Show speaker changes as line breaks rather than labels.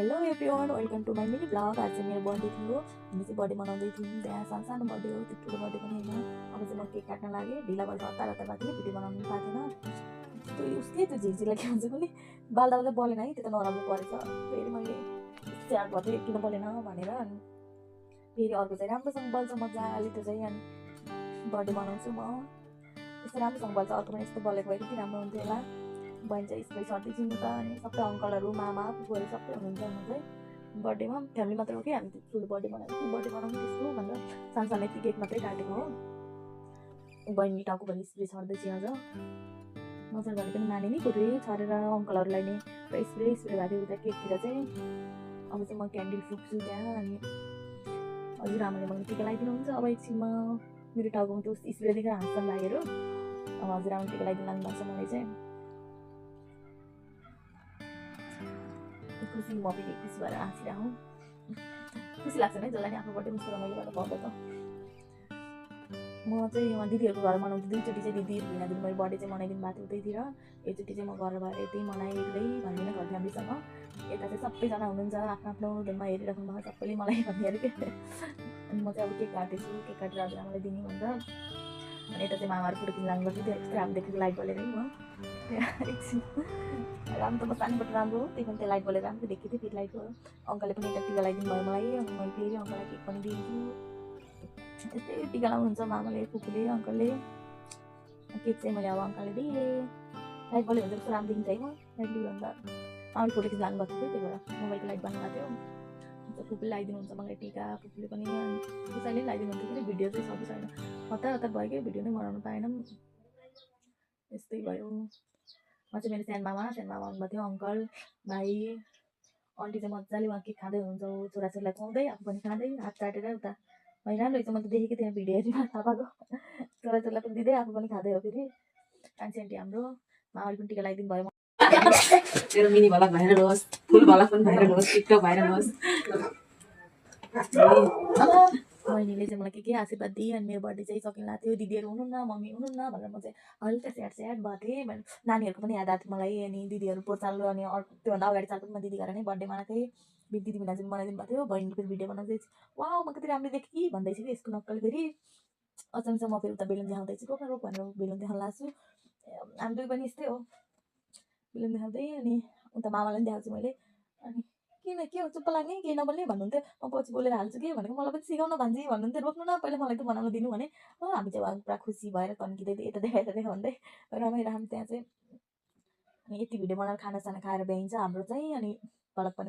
Hello everyone, welcome to my mini blog. आज चाहिँ मेरो बर्थडे थियो। हामी चाहिँ बर्थडे मनाउँदै थियौँ। त्यहाँ सानो सानो बर्थडे हो, त्यो ठुलो बर्थडे पनि होइन। अब चाहिँ म केक काट्न लागेँ। ढिला भएर हतार हतार भएको थियो, भिडियो बनाउनु पाएको थिएन। त्यो उसकै त्यो झिल्झिला के भन्छ कुनै बाल्दा बाल्दा बलेन है, त्यो त नराम्रो परेछ। फेरि मैले स्याहार भएको थिएँ किन बलेन भनेर। अनि फेरि अर्को चाहिँ राम्रोसँग बल्छ मजाले, त्यो चाहिँ अनि बर्थडे मनाउँछु म। यस्तो राम्रोसँग बल्छ, अर्को पनि यस्तो बलेको भए कति राम्रो हुन्थ्यो होला। बहिनी चाहिँ स्कुल सर्दै छिन् त, अनि सबै अङ्कलहरू मामा फुपूहरू सबै हुनुहुन्छ। हुनु चाहिँ बर्थडेमा फ्यामिली मात्र हो कि हामी ठुलो बर्थडे बनाएको बर्थडे बनाउनु त्यस्तो भनेर सानो सानो यति केक मात्रै काटेको हो। बहिनी टाउको पनि स्प्रे छर्दैछ अझ नजर भने पनि माने नि पुरै छरेर अङ्कलहरूलाई नै पुरै स्प्रे भएको थियो उता केकतिर चाहिँ। अब चाहिँ म क्यान्डल फुक्छु त्यहाँ। अनि हजुरआमाले मलाई टिका लगाइदिनुहुन्छ अब एकछिनमा। मेरो टाउकोमा त्यो स्प्रे देखेर हाँस्छन् भाइहरू। अब हजुरआमाले टिका लगाइदिनु लाग्नु भएको छ मलाई चाहिँ। खुसी म फेरि खुसी भएर हाँसिरहेको खुसी लाग्छ नि जसलाई नि आफ्नो बर्थडे मिस रमाइलो गरेर पाउँदा त। म चाहिँ यहाँ दिदीहरूको घर मनाउँछु। दुईचोटि चाहिँ दिदी भिना दिदी मैले बर्थडे चाहिँ मनाइदिनु भएको थियो उतैतिर। एकचोटि चाहिँ म घर भएर यतै मनाएँ एक्लै भन्दिनँ घर फ्यामिलीसँग। यता चाहिँ सबैजना हुनुहुन्छ आफ्नो आफ्नो धुनमा हेरिराख्नु भएको सबैले मलाई भनिहाल्यो क्या। अनि म चाहिँ अब केक काट्दैछु, केक काटेर हजुरआमालाई दिने भनेर। अनि यता चाहिँ मामाहरू फोटो खिच्नु लाग्नुभएको थियो। त्यस्तो राम्रो देखेको लाइट बलेर नि म एकछिन राम्रो त म सानोबाट राम्रो हो, त्यही पनि त्यो लाइट बलेर राम्रो देखेको थियो। फेरि लाइट भयो। अङ्कलले पनि यता टिका लगाइदिनु भयो मलाई। मैले फेरि अङ्कललाई केक पनि दिन्छु। यस्तै टिका लाउनुहुन्छ मामाले फुपूले अङ्कलले। केक चाहिँ मैले अब अङ्कलले दिएँ। लाइट बल्यो भने कस्तो राम्रो देखिन्छ है। म लाइट लियो भने त मामाले फोटो खिच्नु लाग्नुभएको थियो, त्यही भएर मोबाइलको लाइट बन्द भएको थियो। फुपूले लगाइदिनुहुन्छ मलाई टिका, फुपूले पनि कसैले लगाइदिनुहुन्छ कि भिडियो चाहिँ सबै छैन, हतार हतार भयो कि भिडियो नै बनाउनु पाएनौँ। यस्तै भयो। म चाहिँ मेरो सानो मामा आउनुभएको थियो, अङ्कल भाइ आन्टी चाहिँ मजाले उहाँ केक खाँदै हुनुहुन्छ। छोराछोरीलाई खुवाउँदै आफू पनि खाँदै हात काटेर उता मैले राम्रो रहेछ। म त देखेको थिएँ भिडियो हेरेर थाहा पाएको। छोराछोरीलाई पनि दिँदै आफू पनि खाँदै हो। फेरि आन्टी आन्टी हाम्रो मामाले पनि टिका लगाइदिनु भयो। मेरो मिनी भलक भाइरल होस्, फुल भलक पनि भाइरल होस्, टिकटक भाइरल होस्। बहिनीले चाहिँ मलाई के आशीर्वाद दिए। अनि मेरो बर्थडे चाहिँ सकिन लाग्थ्यो। दिदीहरू हुनुहुन्न, मम्मी हुनुहुन्न भनेर म चाहिँ हल्का स्याड स्याड भएको थिएँ। नानीहरूको पनि याद आएको थियो मलाई। अनि दिदीहरू पोहोर चाल अनि त्योभन्दा अगाडि चाल पनि म दिदी घर नै बर्थडे मनाएको थिएँ। दिदी बिना चाहिँ बनाइदिनु भएको थियो। बहिनीले फेरि भिडियो बनाउँदै वाउ म कति राम्रो देखेँ कि भन्दैछ कि यसको नक्कल। फेरि अचानक म फेरि उता बेलुन देखाउँदैछु, रोक्न रोक भनेर बेलुन देखाउन लाग्छु। हामी दुई पनि यस्तै हो, बेलुन देखाउँदै। अनि उता मामालाई पनि देखाउँछु मैले। अनि किन के हो चुप्प लाग्ने केही नबोल्ने भन्नुहुन्थ्यो। म पछि बोलेर हाल्छु कि भनेको मलाई पनि सिकाउन भान्जी भन्नुहुन्थ्यो। रोक्नु न पहिला मलाई त बनाउन दिनु भने। हामी चाहिँ पुरा खुसी भएर तन्किँदै यता देखा भन्दै रमाइरहौँ त्यहाँ चाहिँ। अनि यति भिडियो बनाएर खानासाना खाएर भ्याइन्छ हाम्रो चाहिँ। अनि भलक पनि